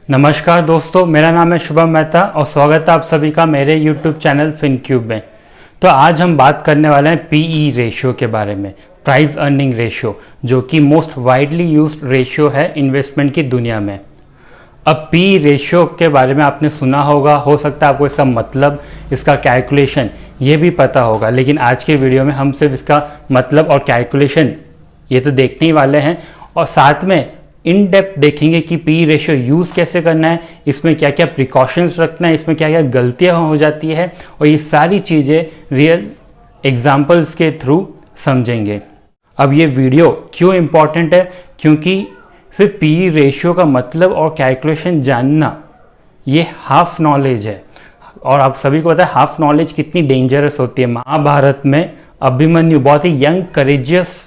नमस्कार दोस्तों, मेरा नाम है शुभम मेहता और स्वागत है आप सभी का मेरे YouTube चैनल फिनक्यूब में। तो आज हम बात करने वाले हैं पीई रेशियो के बारे में, प्राइस अर्निंग रेशियो, जो कि मोस्ट वाइडली यूज्ड रेशियो है इन्वेस्टमेंट की दुनिया में। अब पीई रेशियो के बारे में आपने सुना होगा, हो सकता है आपको इसका मतलब, इसका कैलकुलेशन ये भी पता होगा, लेकिन आज के वीडियो में हम सिर्फ इसका मतलब और कैलकुलेशन ये तो देखने ही वाले हैं और साथ में इन डेप्थ देखेंगे कि पी रेशियो यूज़ कैसे करना है, इसमें क्या क्या प्रिकॉशंस रखना है, इसमें क्या क्या गलतियां हो जाती है और ये सारी चीज़ें रियल एग्जांपल्स के थ्रू समझेंगे। अब ये वीडियो क्यों इम्पॉर्टेंट है, क्योंकि सिर्फ पी रेशियो का मतलब और कैलकुलेशन जानना ये हाफ नॉलेज है और आप सभी को पता है हाफ नॉलेज कितनी डेंजरस होती है। महाभारत में अभिमन्यु बहुत ही यंग करेजियस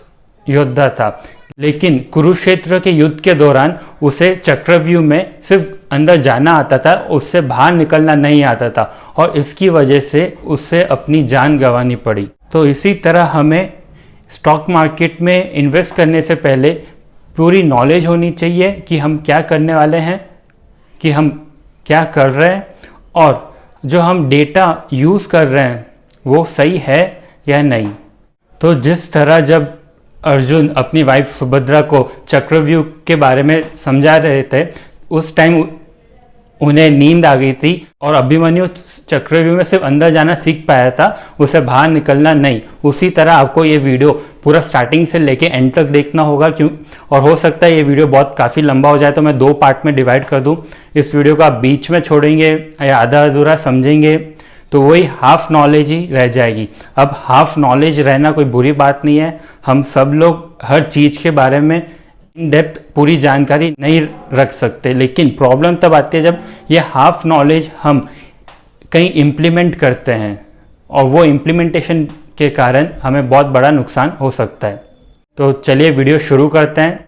योद्धा था, लेकिन कुरुक्षेत्र के युद्ध के दौरान उसे चक्रव्यूह में सिर्फ अंदर जाना आता था, उससे बाहर निकलना नहीं आता था और इसकी वजह से उससे अपनी जान गंवानी पड़ी। तो इसी तरह हमें स्टॉक मार्केट में इन्वेस्ट करने से पहले पूरी नॉलेज होनी चाहिए कि हम क्या करने वाले हैं, कि हम क्या कर रहे हैं और जो हम डेटा यूज़ कर रहे हैं वो सही है या नहीं। तो जिस तरह जब अर्जुन अपनी वाइफ सुभद्रा को चक्रव्यूह के बारे में समझा रहे थे, उस टाइम उन्हें नींद आ गई थी और अभिमन्यु चक्रव्यूह में सिर्फ अंदर जाना सीख पाया था, उसे बाहर निकलना नहीं। उसी तरह आपको ये वीडियो पूरा स्टार्टिंग से लेके एंड तक देखना होगा, क्यों और हो सकता है ये वीडियो बहुत काफ़ी लंबा हो जाए तो मैं 2 पार्ट में डिवाइड कर दूँ। इस वीडियो को आप बीच में छोड़ेंगे या आधा अधूरा समझेंगे तो वही हाफ नॉलेज ही रह जाएगी। अब हाफ नॉलेज रहना कोई बुरी बात नहीं है, हम सब लोग हर चीज़ के बारे में इन डेप्थ पूरी जानकारी नहीं रख सकते, लेकिन प्रॉब्लम तब आती है जब ये हाफ नॉलेज हम कहीं इम्प्लीमेंट करते हैं और वो इम्प्लीमेंटेशन के कारण हमें बहुत बड़ा नुकसान हो सकता है। तो चलिए वीडियो शुरू करते हैं।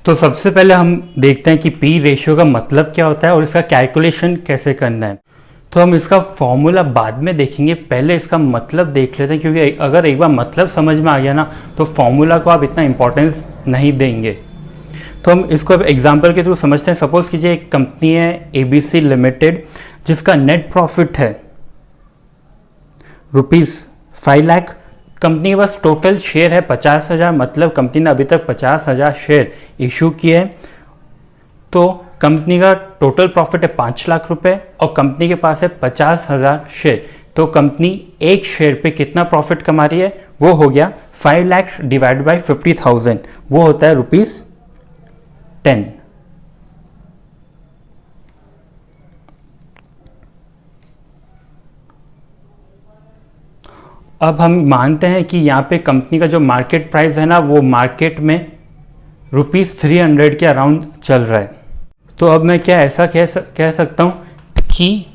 तो सबसे पहले हम देखते हैं कि पी रेशियो का मतलब क्या होता है और इसका कैलकुलेशन कैसे करना है। तो हम इसका फॉर्मूला बाद में देखेंगे, पहले इसका मतलब देख लेते हैं, क्योंकि अगर एक बार मतलब समझ में आ गया ना तो फॉर्मूला को आप इतना इंपॉर्टेंस नहीं देंगे। तो हम इसको एग्जांपल के थ्रू समझते हैं। सपोज कीजिए एक कंपनी है ABC लिमिटेड, जिसका नेट प्रॉफिट है ₹5 लाख। कंपनी के पास टोटल शेयर है 50,000, मतलब कंपनी ने अभी तक 50,000 शेयर इशू किए हैं। तो कंपनी का टोटल प्रॉफिट है 5 लाख रुपए और कंपनी के पास है 50,000 शेयर। तो कंपनी एक शेयर पे कितना प्रॉफिट कमा रही है, वो हो गया 5 लाख डिवाइड बाई 50,000, वो होता है ₹10। अब हम मानते हैं कि यहाँ पे कंपनी का जो मार्केट प्राइस है ना, वो मार्केट में ₹300 के अराउंड चल रहा है। तो अब मैं क्या ऐसा कह सकता हूँ कि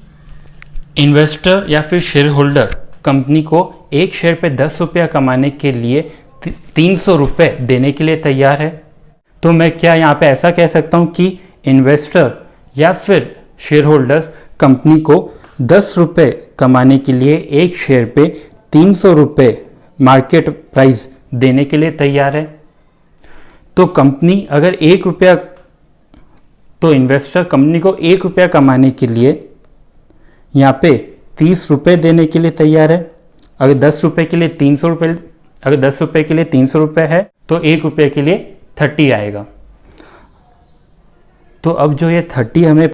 इन्वेस्टर या फिर शेयर होल्डर कंपनी को एक शेयर पे 10 रुपया कमाने के लिए 300 रुपये देने के लिए तैयार है। तो मैं क्या यहाँ पे ऐसा कह सकता हूँ कि इन्वेस्टर या फिर शेयर होल्डर्स कंपनी को 10 रुपये कमाने के लिए एक शेयर पे 300 रुपये मार्केट प्राइस देने के लिए तैयार है। तो कंपनी अगर 1 रुपया, तो इन्वेस्टर कंपनी को 1 रुपया कमाने के लिए यहाँ पे 30 रुपये देने के लिए तैयार है। अगर 10 रुपये के लिए 300 रुपये, अगर 10 रुपये के लिए 300 रुपये है तो 1 रुपये के लिए 30 आएगा। तो अब जो ये 30 हमें,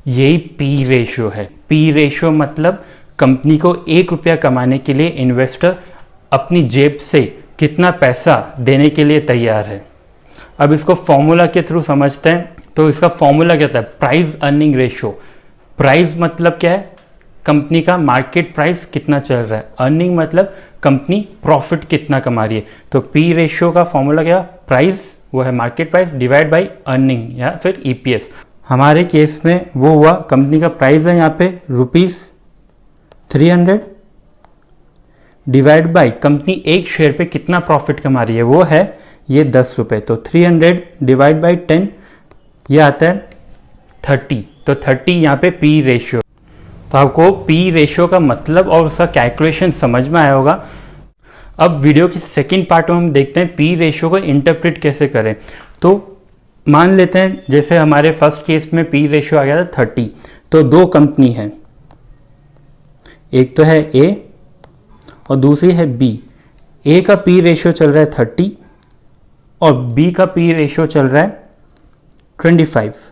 यही पी रेशियो है। पी रेशियो मतलब कंपनी को 1 रुपया कमाने के लिए इन्वेस्टर अपनी जेब से कितना पैसा देने के लिए तैयार है। अब इसको फॉर्मूला के थ्रू समझते हैं। तो इसका फॉर्मूला क्या होता है, प्राइस अर्निंग रेशियो। प्राइस मतलब क्या है, कंपनी का मार्केट प्राइस कितना चल रहा है, अर्निंग मतलब कंपनी प्रॉफिट कितना कमा रही है। तो पी रेशियो का फॉर्मूला क्या, प्राइस वो है market price divide by earning या फिर EPS। हमारे केस में वो हुआ, कंपनी का प्राइस है यहाँ पे ₹300 डिवाइड बाई कंपनी एक शेयर पे कितना प्रॉफिट कमा रही है, वो है ये 10 रुपये। तो 300 डिवाइड बाई 10 ये आता है 30। तो 30 यहाँ पे पी रेशियो। तो आपको पी रेशियो का मतलब और उसका कैलकुलेशन समझ में आया होगा। अब वीडियो की सेकंड पार्ट में हम देखते हैं पी रेशियो को इंटरप्रेट कैसे करें। तो मान लेते हैं जैसे हमारे फर्स्ट केस में पी रेशियो आ गया था 30। तो दो कंपनी है, एक तो है ए और दूसरी है बी। ए का पी रेशियो चल रहा है 30 और बी का पी रेशियो चल रहा है 25।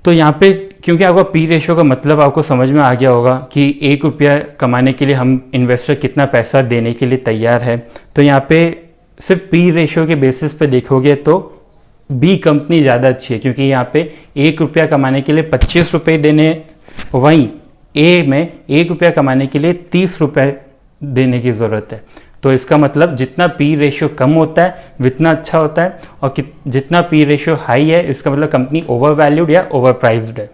तो यहाँ पे क्योंकि आपका पी रेशियो का मतलब आपको समझ में आ गया होगा कि 1 रुपया कमाने के लिए हम इन्वेस्टर कितना पैसा देने के लिए तैयार है, तो यहाँ पे सिर्फ पी रेशियो के बेसिस पे देखोगे तो बी कंपनी ज़्यादा अच्छी है, क्योंकि यहाँ पे 1 रुपया कमाने के लिए 25 रुपये देने, वहीं ए में 1 रुपया कमाने के लिए 30 रुपये देने की ज़रूरत है। तो इसका मतलब जितना पी रेशियो कम होता है उतना अच्छा होता है, और जितना पी रेशियो हाई है इसका मतलब कंपनी ओवर वैल्यूड या ओवर प्राइज्ड है।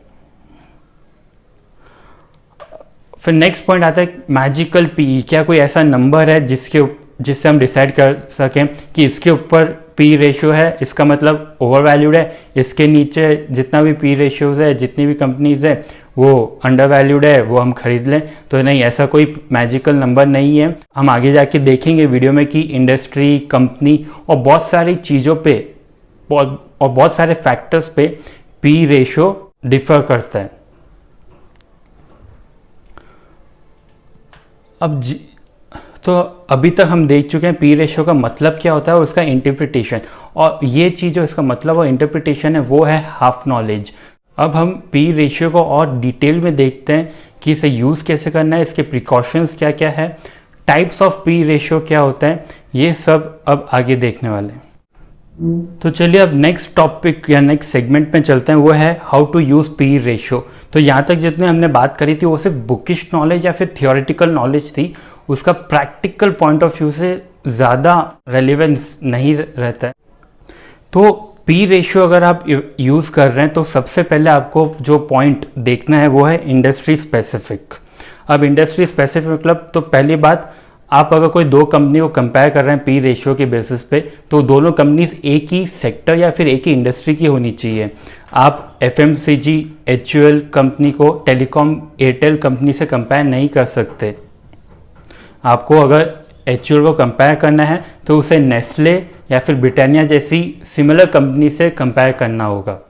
फिर नेक्स्ट पॉइंट आता है मैजिकल पी। क्या कोई ऐसा नंबर है जिससे हम डिसाइड कर सकें कि इसके ऊपर पी रेशियो है, इसका मतलब ओवर वैल्यूड है, इसके नीचे जितना भी पी रेशियोज है, जितनी भी कंपनीज है वो अंडर वैल्यूड है, वो हम खरीद लें? तो नहीं, ऐसा कोई मैजिकल नंबर नहीं है। हम आगे जाके देखेंगे वीडियो में कि इंडस्ट्री, कंपनी और बहुत सारी चीज़ों पे और बहुत सारे फैक्टर्स पे पी रेशियो डिफर करता है। तो अभी तक हम देख चुके हैं पी रेशियो का मतलब क्या होता है और उसका इंटरप्रिटेशन, और ये चीज़ जो इसका मतलब और इंटरप्रिटेशन है वो है हाफ नॉलेज। अब हम पी रेशियो को और डिटेल में देखते हैं कि इसे यूज़ कैसे करना है, इसके प्रिकॉशंस क्या क्या है, टाइप्स ऑफ पी रेशियो क्या होता है, ये सब अब आगे देखने वाले हैं। तो चलिए अब नेक्स्ट टॉपिक या नेक्स्ट सेगमेंट में चलते हैं, वो है how to use P ratio. तो यहाँ तक जितने हमने बात करी थी वो सिर्फ बुकिश नॉलेज या फिर थियोरेटिकल नॉलेज थी, उसका प्रैक्टिकल पॉइंट ऑफ व्यू से ज़्यादा रेलिवेंस नहीं रहता है। तो पी रेशियो अगर आप यूज़ कर रहे हैं तो सबसे पहले आपको जो पॉइंट देखना है वो है इंडस्ट्री स्पेसिफिक। अब इंडस्ट्री स्पेसिफिक मतलब, तो पहली बात, आप अगर कोई दो कंपनी को कंपेयर कर रहे हैं पी रेशियो के बेसिस पे, तो दोनों कंपनीज एक ही सेक्टर या फिर एक ही इंडस्ट्री की होनी चाहिए। आप एफएमसीजी एचयूएल कंपनी को टेलीकॉम एयरटेल कंपनी से कंपेयर नहीं कर सकते। आपको अगर एचयूएल को कंपेयर करना है तो उसे नेस्ले या फिर ब्रिटानिया जैसी सिमिलर कंपनी से कंपेयर करना होगा।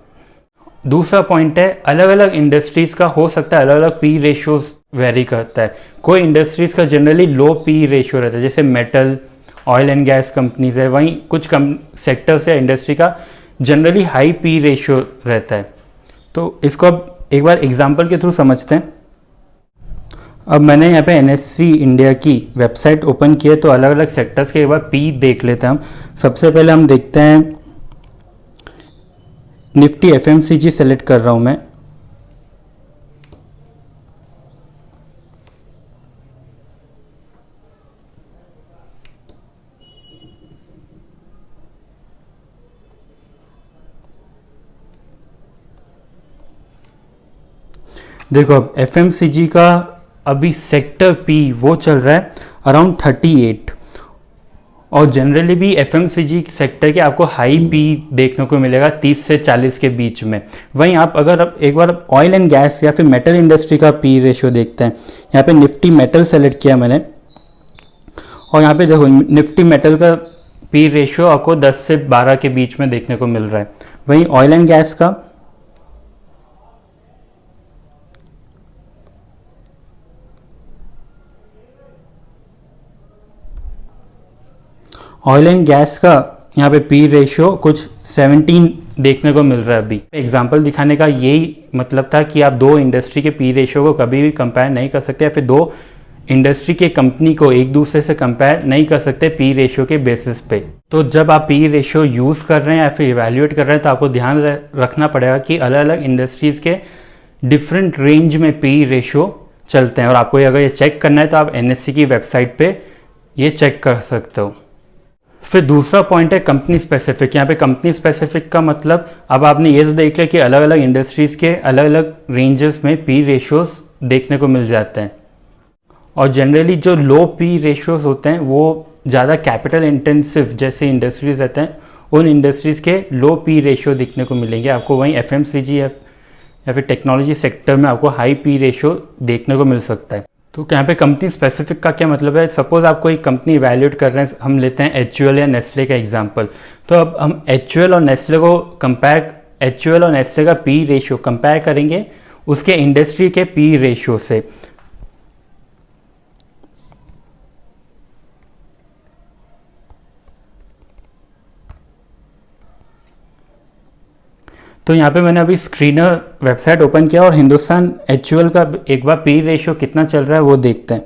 दूसरा पॉइंट है, अलग अलग इंडस्ट्रीज़ का हो सकता है अलग अलग पी रेशियोज़ वेरी करता है। कोई इंडस्ट्रीज़ का जनरली लो पी रेशियो रहता है, जैसे metal, oil and gas companies है, वहीं कुछ सेक्टर्स या इंडस्ट्री का जनरली हाई पी रेशियो रहता है। तो इसको अब एक बार एग्जांपल के थ्रू समझते हैं। अब मैंने यहाँ पे एनएससी इंडिया की वेबसाइट ओपन की है, तो अलग अलग सेक्टर्स के एक बार पी देख लेते हैं हम। सबसे पहले हम देखते हैं निफ्टी एफएमसीजी सेलेक्ट कर रहा हूँ मैं। देखो अब एफएमसीजी का अभी सेक्टर पी वो चल रहा है अराउंड 38, और जनरली भी एफएमसीजी सेक्टर के आपको हाई पी देखने को मिलेगा 30 से 40 के बीच में। वहीं आप अगर एक बार ऑयल एंड गैस या फिर मेटल इंडस्ट्री का पी रेशियो देखते हैं, यहाँ पे निफ्टी मेटल सेलेक्ट किया मैंने, और यहाँ पे देखो निफ्टी मेटल का पी रेशियो आपको 10 से 12 के बीच में देखने को मिल रहा है। वहीं ऑयल एंड गैस का यहाँ पे पी रेशियो कुछ 17 देखने को मिल रहा है। अभी एग्जांपल दिखाने का यही मतलब था कि आप दो इंडस्ट्री के पी रेशियो को कभी भी कंपेयर नहीं कर सकते, या फिर दो इंडस्ट्री के कंपनी को एक दूसरे से कंपेयर नहीं कर सकते पी रेशियो के बेसिस पे। तो जब आप पी रेशियो यूज़ कर रहे हैं या फिर इवेल्युएट कर रहे हैं तो आपको ध्यान रखना पड़ेगा कि अलग अलग इंडस्ट्रीज़ के डिफरेंट रेंज में पी रेशियो चलते हैं, और आपको अगर ये चेक करना है तो आप एनएससी की वेबसाइट पे ये चेक कर सकते हो। फिर दूसरा पॉइंट है कंपनी स्पेसिफिक। यहाँ पे कंपनी स्पेसिफिक का मतलब, अब आपने ये तो देख लिया कि अलग अलग इंडस्ट्रीज़ के अलग अलग रेंजेस में पी रेशियोज़ देखने को मिल जाते हैं, और जनरली जो लो पी रेशियोज़ होते हैं वो ज़्यादा कैपिटल इंटेंसिव जैसे इंडस्ट्रीज़ रहते हैं उन इंडस्ट्रीज़ के लो पी रेशियो दिखने को मिलेंगे आपको। वहीं एफएमसीजी या फिर टेक्नोलॉजी सेक्टर में आपको हाई पी रेशियो देखने को मिल सकता है। तो यहाँ पे कंपनी स्पेसिफिक का क्या मतलब है, सपोज आप कोई कंपनी इवैल्यूएट कर रहे हैं, हम लेते हैं एचयूएल या नेस्ले का एग्जांपल। तो अब हम एचयूएल और नेस्ले का पी रेशियो कंपेयर करेंगे उसके इंडस्ट्री के पी रेशियो से। तो यहाँ पे मैंने अभी स्क्रीनर वेबसाइट ओपन किया और हिंदुस्तान एचयूएल का एक बार पी रेशियो कितना चल रहा है वो देखते हैं।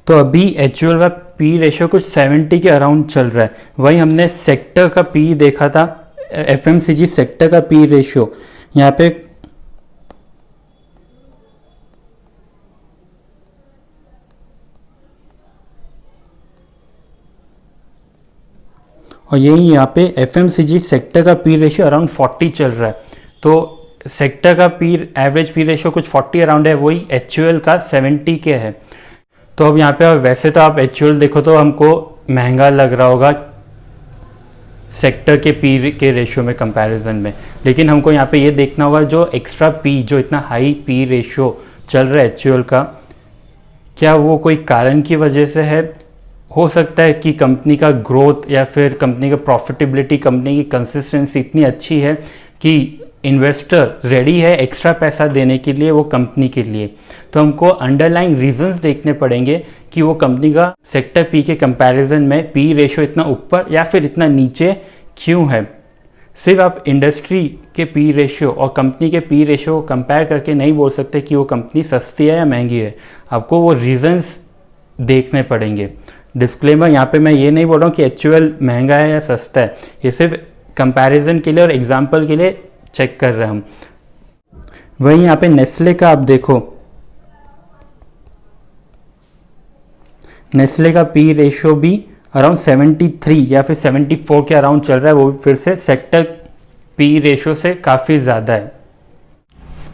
तो अभी एचयूएल का पी रेशियो कुछ 70 के अराउंड चल रहा है। वहीं हमने सेक्टर का पी देखा था, एफएमसीजी सेक्टर का पी रेशियो यहाँ पे और यही यहाँ पे एफएमसीजी सेक्टर का पी रेशियो अराउंड 40 चल रहा है। तो सेक्टर का पी एवरेज पी रेशियो कुछ 40 अराउंड है, वही एचयूएल का 70 के है। तो अब यहाँ पे वैसे तो आप एचयूएल देखो तो हमको महंगा लग रहा होगा सेक्टर के पी के रेशियो में कंपैरिजन में, लेकिन हमको यहाँ पे ये देखना होगा जो एक्स्ट्रा पी, जो इतना हाई पी रेशियो चल रहा है एचयूएल का, क्या वो कोई कारण की वजह से है। हो सकता है कि कंपनी का ग्रोथ या फिर कंपनी का प्रॉफिटेबिलिटी, कंपनी की कंसिस्टेंसी इतनी अच्छी है कि इन्वेस्टर रेडी है एक्स्ट्रा पैसा देने के लिए वो कंपनी के लिए। तो हमको अंडरलाइंग रीजंस देखने पड़ेंगे कि वो कंपनी का सेक्टर पी के कंपैरिजन में पी रेशियो इतना ऊपर या फिर इतना नीचे क्यों है। सिर्फ आप इंडस्ट्री के पी रेशियो और कंपनी के पी रेशियो को कंपेयर करके नहीं बोल सकते कि वो कंपनी सस्ती है या महंगी है, आपको वो रीजंस देखने पड़ेंगे। डिस्क्लेमर, यहाँ पे मैं ये नहीं बोल रहा हूँ कि एचयूएल महंगा है या सस्ता है, ये सिर्फ कंपैरिजन के लिए और एग्जांपल के लिए चेक कर रहे हैं हम। वहीं यहाँ पे नेस्ले का आप देखो, नेस्ले का पी रेशियो भी अराउंड 73 या फिर 74 के अराउंड चल रहा है, वो भी फिर से सेक्टर पी रेशियो से काफ़ी ज़्यादा है।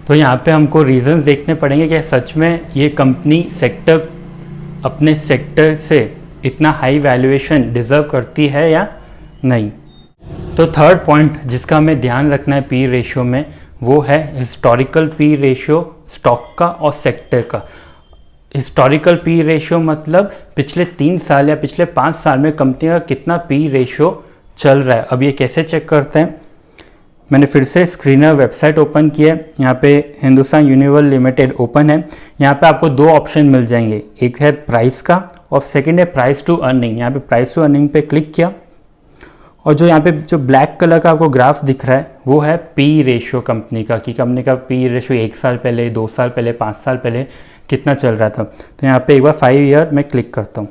तो यहाँ पे हमको रीजंस देखने पड़ेंगे कि सच में ये कंपनी सेक्टर अपने सेक्टर से इतना हाई वैल्यूएशन डिज़र्व करती है या नहीं। तो थर्ड पॉइंट जिसका हमें ध्यान रखना है पी रेशियो में, वो है हिस्टोरिकल पी रेशियो स्टॉक का और सेक्टर का। हिस्टोरिकल पी रेशियो मतलब पिछले 3 साल या पिछले 5 साल में कंपनी का कितना पी रेशियो चल रहा है। अब ये कैसे चेक करते हैं, मैंने फिर से स्क्रीनर वेबसाइट ओपन किया है, यहाँ पे हिंदुस्तान यूनिवर लिमिटेड ओपन है। यहाँ पे आपको 2 ऑप्शन मिल जाएंगे, एक है प्राइस का और सेकंड है प्राइस टू अर्निंग। यहाँ पे प्राइस टू अर्निंग पे क्लिक किया और जो यहाँ पे जो ब्लैक कलर का आपको ग्राफ दिख रहा है वो है पी रेशियो कंपनी का, कि कंपनी का पी रेशियो 1 साल पहले, 2 साल पहले, 5 साल पहले कितना चल रहा था। तो यहाँ पे एक बार 5 ईयर में क्लिक करता हूँ।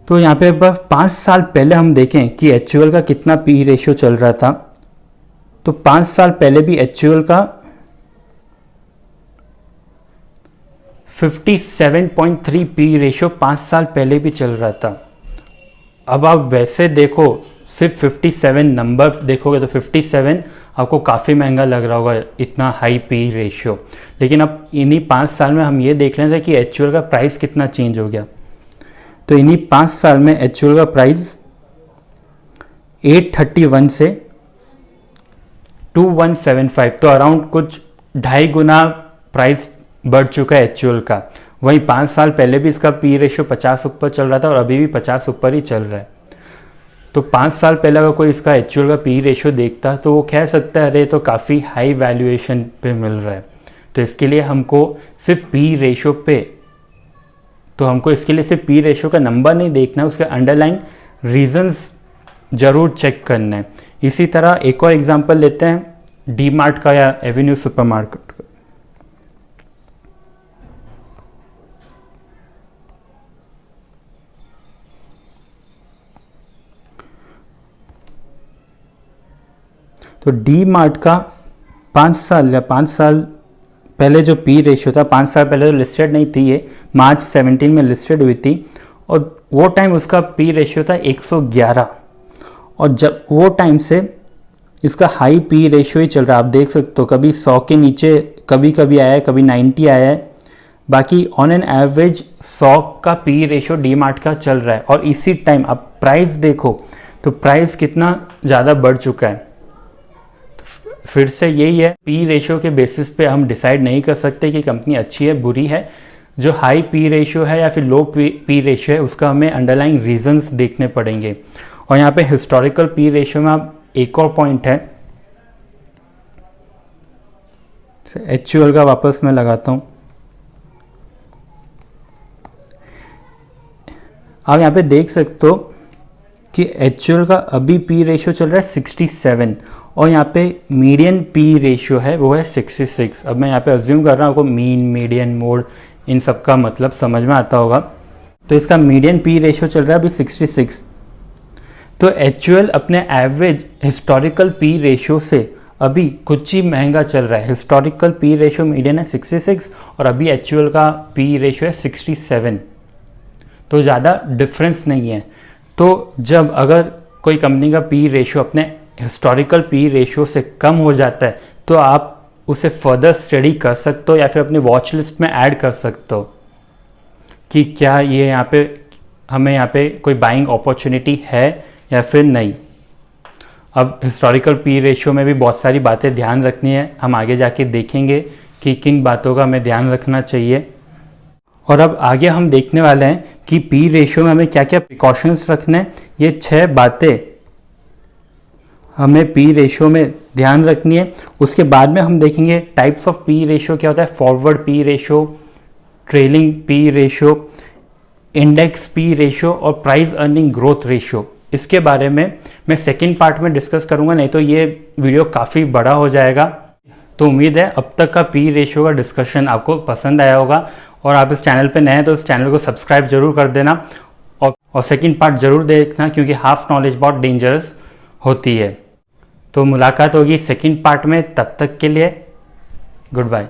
तो यहाँ पे एक बार 5 साल पहले हम देखें कि एचयूएल का कितना पी रेशियो चल रहा था। तो 5 साल पहले भी एचयूएल का 57.3 पी रेशियो 5 साल पहले भी चल रहा था। अब आप वैसे देखो, सिर्फ 57 नंबर देखोगे तो 57 आपको काफ़ी महंगा लग रहा होगा, इतना हाई पी रेशियो। लेकिन अब इन्हीं 5 साल में हम ये देख रहे थे कि एचयूएल का प्राइस कितना चेंज हो गया। तो इन्हीं 5 साल में एचयूएल का प्राइस 831 से 2175, तो अराउंड कुछ 2.5 गुना प्राइस बढ़ चुका है एचयूएल का। वहीं 5 साल पहले भी इसका पी रेशियो 50 ऊपर चल रहा था और अभी भी 50 ऊपर ही चल रहा है। तो 5 साल पहले अगर कोई इसका एचयूएल का पी रेशियो देखता तो वो कह सकता है अरे तो काफ़ी हाई वैल्यूएशन पे मिल रहा है। तो इसके लिए हमको सिर्फ पी रेशियो पे, तो हमको इसके लिए सिर्फ पी रेशियो का नंबर नहीं देखना है, उसके अंडरलाइन रीजंस जरूर चेक करना है। इसी तरह एक और एग्जांपल लेते हैं डी मार्ट का या एवेन्यू सुपरमार्केट का। तो डी मार्ट का 5 साल पहले जो पी रेशियो था, 5 साल पहले तो लिस्टेड नहीं थी, ये मार्च 17 में लिस्टेड हुई थी और वो टाइम उसका पी रेशियो था 111, और जब वो टाइम से इसका हाई पी रेशियो ही चल रहा है। आप देख सकते हो कभी 100 के नीचे कभी कभी आया है, कभी 90 आया है, बाकी ऑन एन एवरेज 100 का पी रेशियो डीमार्ट का चल रहा है। और इसी टाइम आप प्राइस देखो तो प्राइस कितना ज़्यादा बढ़ चुका है। तो फिर से यही है, पी रेशियो के बेसिस पे हम डिसाइड नहीं कर सकते कि कंपनी अच्छी है बुरी है। जो हाई पी रेशियो है या फिर लो पी रेशियो है उसका हमें अंडरलाइंग रीजंस देखने पड़ेंगे। और यहाँ पे हिस्टोरिकल पी रेशियो में आप एक और पॉइंट है, HUL का वापस मैं लगाता हूँ। आप यहाँ पे देख सकते हो कि HUL का अभी पी रेशियो चल रहा है 67, और यहाँ पे मीडियन पी रेशियो है वो है 66। अब मैं यहाँ पे अज्यूम कर रहा हूँ आपको मीन, मीडियन, मोड इन सब का मतलब समझ में आता होगा। तो इसका मीडियन पी रेशियो चल रहा है अभी 66। तो HUL अपने एवरेज हिस्टोरिकल पी रेशियो से अभी कुछ ही महंगा चल रहा है। हिस्टोरिकल पी रेशियो मीडियन है 66 और अभी HUL का पी रेशियो है 67, तो ज़्यादा डिफरेंस नहीं है। तो जब अगर कोई कंपनी का पी रेशियो अपने हिस्टोरिकल पी रेशियो से कम हो जाता है तो आप उसे फर्दर स्टडी कर सकते हो या फिर अपनी वॉच लिस्ट में ऐड कर सकते हो कि क्या ये यहाँ पे हमें यहाँ पे कोई बाइंग अपॉर्चुनिटी है या फिर नहीं। अब हिस्टोरिकल पी रेशियो में भी बहुत सारी बातें ध्यान रखनी है, हम आगे जाके देखेंगे कि किन बातों का हमें ध्यान रखना चाहिए। और अब आगे हम देखने वाले हैं कि पी रेशियो में हमें क्या क्या प्रिकॉशंस रखने हैं। ये 6 बातें हमें पी रेशियो में ध्यान रखनी है। उसके बाद में हम देखेंगे टाइप्स ऑफ पी रेशियो क्या होता है, forward P ratio, trailing P ratio, index P ratio और प्राइस अर्निंग ग्रोथ रेशियो। इसके बारे में मैं सेकंड पार्ट में डिस्कस करूंगा, नहीं तो ये वीडियो काफ़ी बड़ा हो जाएगा। तो उम्मीद है अब तक का पी रेशियो का डिस्कशन आपको पसंद आया होगा, और आप इस चैनल पे नए हैं तो इस चैनल को सब्सक्राइब जरूर कर देना, और सेकंड पार्ट जरूर देखना क्योंकि हाफ नॉलेज बहुत डेंजरस होती है। तो मुलाकात होगी सेकंड पार्ट में, तब तक के लिए गुड बाय।